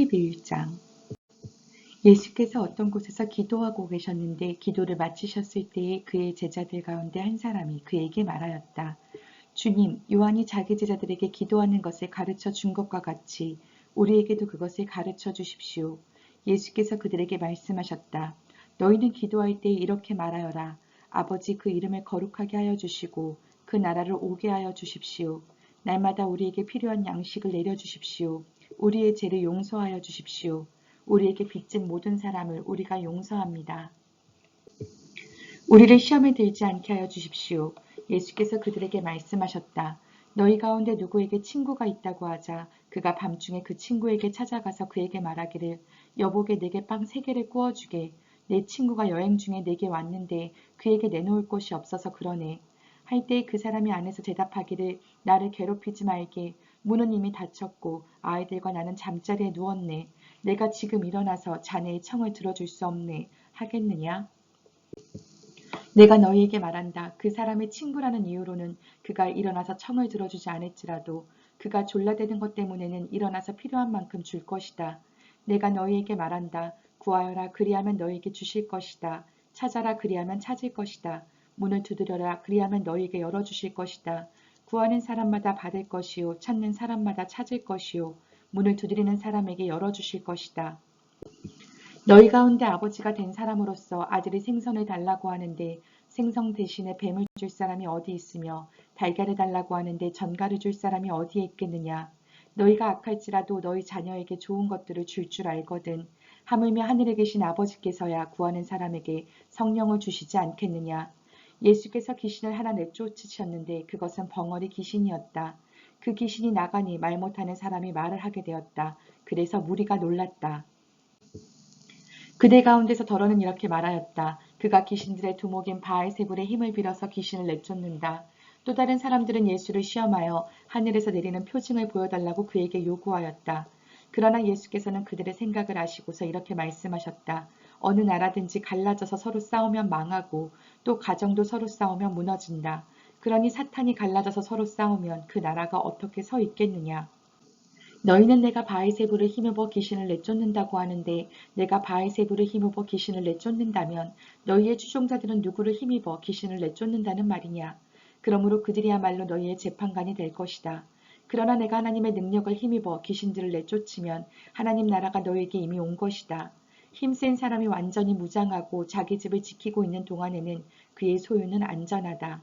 11장. 예수께서 어떤 곳에서 기도하고 계셨는데 기도를 마치셨을 때에 그의 제자들 가운데 한 사람이 그에게 말하였다. 주님, 요한이 자기 제자들에게 기도하는 것을 가르쳐 준 것과 같이 우리에게도 그것을 가르쳐 주십시오. 예수께서 그들에게 말씀하셨다. 너희는 기도할 때 이렇게 말하여라. 아버지, 그 이름을 거룩하게 하여 주시고 그 나라를 오게 하여 주십시오. 날마다 우리에게 필요한 양식을 내려주십시오. 우리의 죄를 용서하여 주십시오. 우리에게 빚진 모든 사람을 우리가 용서합니다. 우리를 시험에 들지 않게 하여 주십시오. 예수께서 그들에게 말씀하셨다. 너희 가운데 누구에게 친구가 있다고 하자 그가 밤중에 그 친구에게 찾아가서 그에게 말하기를 여보게 내게 빵 3개를 구워주게. 내 친구가 여행 중에 내게 왔는데 그에게 내놓을 곳이 없어서 그러네. 할 때 그 사람이 안에서 대답하기를 나를 괴롭히지 말게. 문은 이미 닫혔고 아이들과 나는 잠자리에 누웠네. 내가 지금 일어나서 자네의 청을 들어줄 수 없네. 하겠느냐? 내가 너희에게 말한다. 그 사람의 친구라는 이유로는 그가 일어나서 청을 들어주지 않을지라도 그가 졸라대는 것 때문에는 일어나서 필요한 만큼 줄 것이다. 내가 너희에게 말한다. 구하여라. 그리하면 너희에게 주실 것이다. 찾아라. 그리하면 찾을 것이다. 문을 두드려라. 그리하면 너희에게 열어주실 것이다. 구하는 사람마다 받을 것이요. 찾는 사람마다 찾을 것이요. 문을 두드리는 사람에게 열어주실 것이다. 너희 가운데 아버지가 된 사람으로서 아들이 생선을 달라고 하는데 생선 대신에 뱀을 줄 사람이 어디 있으며 달걀을 달라고 하는데 전갈을 줄 사람이 어디에 있겠느냐. 너희가 악할지라도 너희 자녀에게 좋은 것들을 줄 알거든. 하물며 하늘에 계신 아버지께서야 구하는 사람에게 성령을 주시지 않겠느냐. 예수께서 귀신을 하나 내쫓으셨는데 그것은 벙어리 귀신이었다. 그 귀신이 나가니 말 못하는 사람이 말을 하게 되었다. 그래서 무리가 놀랐다. 그들 가운데서 더러는 이렇게 말하였다. 그가 귀신들의 두목인 바알세불의 힘을 빌어서 귀신을 내쫓는다. 또 다른 사람들은 예수를 시험하여 하늘에서 내리는 표징을 보여달라고 그에게 요구하였다. 그러나 예수께서는 그들의 생각을 아시고서 이렇게 말씀하셨다. 어느 나라든지 갈라져서 서로 싸우면 망하고 또 가정도 서로 싸우면 무너진다. 그러니 사탄이 갈라져서 서로 싸우면 그 나라가 어떻게 서 있겠느냐. 너희는 내가 바알세불을 힘입어 귀신을 내쫓는다고 하는데 내가 바알세불을 힘입어 귀신을 내쫓는다면 너희의 추종자들은 누구를 힘입어 귀신을 내쫓는다는 말이냐. 그러므로 그들이야말로 너희의 재판관이 될 것이다. 그러나 내가 하나님의 능력을 힘입어 귀신들을 내쫓으면 하나님 나라가 너희에게 이미 온 것이다. 힘센 사람이 완전히 무장하고 자기 집을 지키고 있는 동안에는 그의 소유는 안전하다.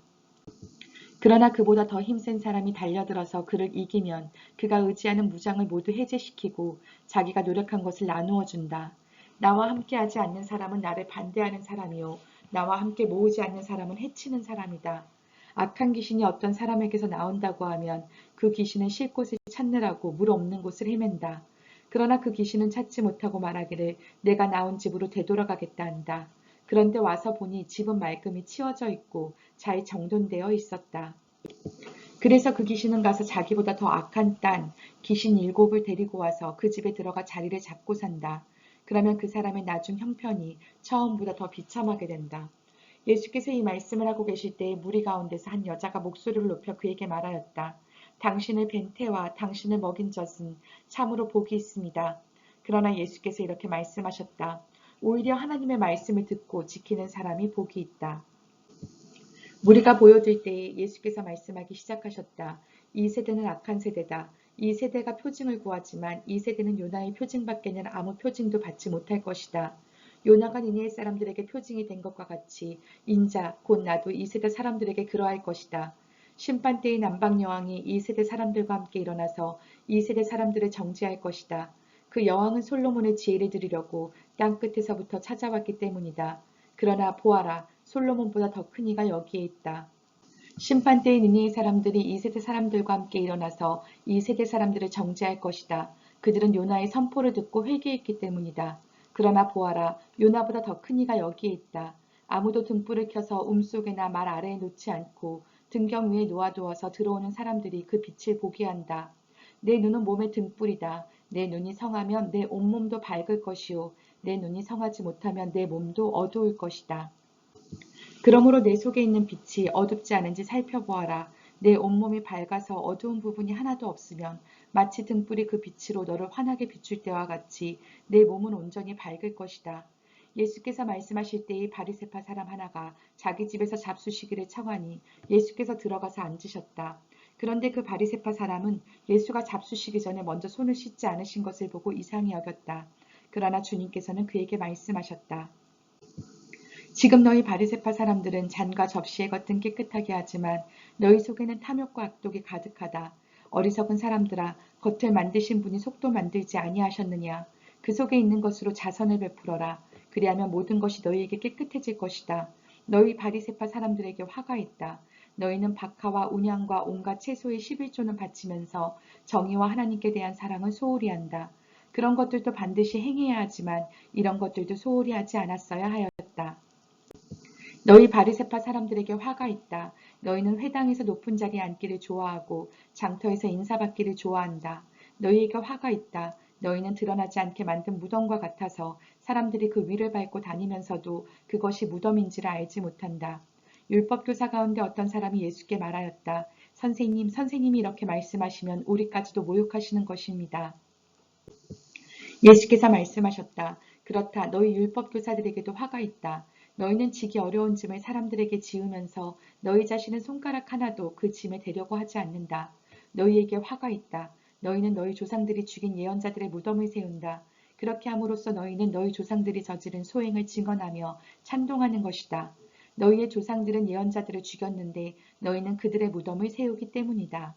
그러나 그보다 더 힘센 사람이 달려들어서 그를 이기면 그가 의지하는 무장을 모두 해제시키고 자기가 노력한 것을 나누어 준다. 나와 함께하지 않는 사람은 나를 반대하는 사람이요. 나와 함께 모으지 않는 사람은 해치는 사람이다. 악한 귀신이 어떤 사람에게서 나온다고 하면 그 귀신은 쉴 곳을 찾느라고 물 없는 곳을 헤맨다. 그러나 그 귀신은 찾지 못하고 말하기를 내가 나온 집으로 되돌아가겠다 한다. 그런데 와서 보니 집은 말끔히 치워져 있고 잘 정돈되어 있었다. 그래서 그 귀신은 가서 자기보다 더 악한 딴 귀신 7을 데리고 와서 그 집에 들어가 자리를 잡고 산다. 그러면 그 사람의 나중 형편이 처음보다 더 비참하게 된다. 예수께서 이 말씀을 하고 계실 때에 무리 가운데서 한 여자가 목소리를 높여 그에게 말하였다. 당신을 뵌 태와 당신을 먹인 젖은 참으로 복이 있습니다. 그러나 예수께서 이렇게 말씀하셨다. 오히려 하나님의 말씀을 듣고 지키는 사람이 복이 있다. 무리가 보여들 때에 예수께서 말씀하기 시작하셨다. 이 세대는 악한 세대다. 이 세대가 표징을 구하지만 이 세대는 요나의 표징밖에는 아무 표징도 받지 못할 것이다. 요나가 니느웨 사람들에게 표징이 된 것과 같이 인자 곧 나도 이 세대 사람들에게 그러할 것이다. 심판 때의 남방 여왕이 이 세대 사람들과 함께 일어나서 이 세대 사람들을 정죄할 것이다. 그 여왕은 솔로몬의 지혜를 들으려고 땅 끝에서부터 찾아왔기 때문이다. 그러나 보아라, 솔로몬보다 더 큰 이가 여기에 있다. 심판 때의 니느웨 사람들이 이 세대 사람들과 함께 일어나서 이 세대 사람들을 정죄할 것이다. 그들은 요나의 선포를 듣고 회개했기 때문이다. 그러나 보아라, 요나보다 더 큰 이가 여기에 있다. 아무도 등불을 켜서 움속에나 말 아래에 놓지 않고 등경 위에 놓아두어서 들어오는 사람들이 그 빛을 보게 한다. 내 눈은 몸의 등불이다. 내 눈이 성하면 내 온몸도 밝을 것이요. 내 눈이 성하지 못하면 내 몸도 어두울 것이다. 그러므로 내 속에 있는 빛이 어둡지 않은지 살펴보아라. 내 온몸이 밝아서 어두운 부분이 하나도 없으면 마치 등불이 그 빛으로 너를 환하게 비출 때와 같이 내 몸은 온전히 밝을 것이다. 예수께서 말씀하실 때의 바리새파 사람 하나가 자기 집에서 잡수시기를 청하니 예수께서 들어가서 앉으셨다. 그런데 그 바리새파 사람은 예수가 잡수시기 전에 먼저 손을 씻지 않으신 것을 보고 이상히 여겼다. 그러나 주님께서는 그에게 말씀하셨다. 지금 너희 바리새파 사람들은 잔과 접시의 겉은 깨끗하게 하지만 너희 속에는 탐욕과 악독이 가득하다. 어리석은 사람들아, 겉을 만드신 분이 속도 만들지 아니하셨느냐? 그 속에 있는 것으로 자선을 베풀어라. 그리하면 모든 것이 너희에게 깨끗해질 것이다. 너희 바리새파 사람들에게 화가 있다. 너희는 박하와 운양과 온갖 채소의 11조는 바치면서 정의와 하나님께 대한 사랑을 소홀히 한다. 그런 것들도 반드시 행해야 하지만 이런 것들도 소홀히 하지 않았어야 하였다. 너희 바리새파 사람들에게 화가 있다. 너희는 회당에서 높은 자리에 앉기를 좋아하고 장터에서 인사받기를 좋아한다. 너희에게 화가 있다. 너희는 드러나지 않게 만든 무덤과 같아서 사람들이 그 위를 밟고 다니면서도 그것이 무덤인지를 알지 못한다. 율법교사 가운데 어떤 사람이 예수께 말하였다. 선생님, 선생님이 이렇게 말씀하시면 우리까지도 모욕하시는 것입니다. 예수께서 말씀하셨다. 그렇다. 너희 율법교사들에게도 화가 있다. 너희는 지기 어려운 짐을 사람들에게 지으면서 너희 자신은 손가락 하나도 그 짐에 대려고 하지 않는다. 너희에게 화가 있다. 너희는 너희 조상들이 죽인 예언자들의 무덤을 세운다. 그렇게 함으로써 너희는 너희 조상들이 저지른 소행을 증언하며 찬동하는 것이다. 너희의 조상들은 예언자들을 죽였는데 너희는 그들의 무덤을 세우기 때문이다.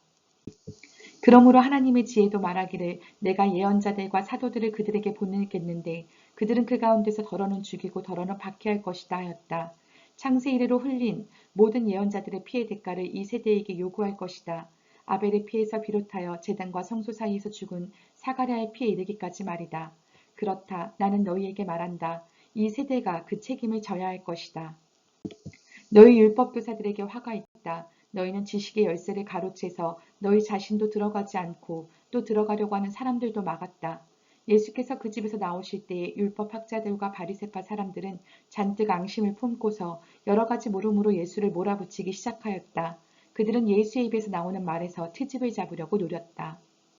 그러므로 하나님의 지혜도 말하기를 내가 예언자들과 사도들을 그들에게 보내겠는데 그들은 그 가운데서 더러는 죽이고 더러는 박해할 것이다 하였다. 창세 이래로 흘린 모든 예언자들의 피의 대가를 이 세대에게 요구할 것이다. 아벨의 피에서 비롯하여 제단과 성소 사이에서 죽은 사가랴의 피에 이르기까지 말이다. 그렇다. 나는 너희에게 말한다. 이 세대가 그 책임을 져야 할 것이다. 너희 율법교사들에게 화가 있다. 너희는 지식의 열쇠를 가로채서 너희 자신도 들어가지 않고 또 들어가려고 하는 사람들도 막았다. 예수께서 그 집에서 나오실 때에 율법학자들과 바리새파 사람들은 잔뜩 앙심을 품고서 여러 가지 물음으로 예수를 몰아붙이기 시작하였다. 그들은 예수의 입에서 나오는 말에서 트집을 잡으려고 노렸다.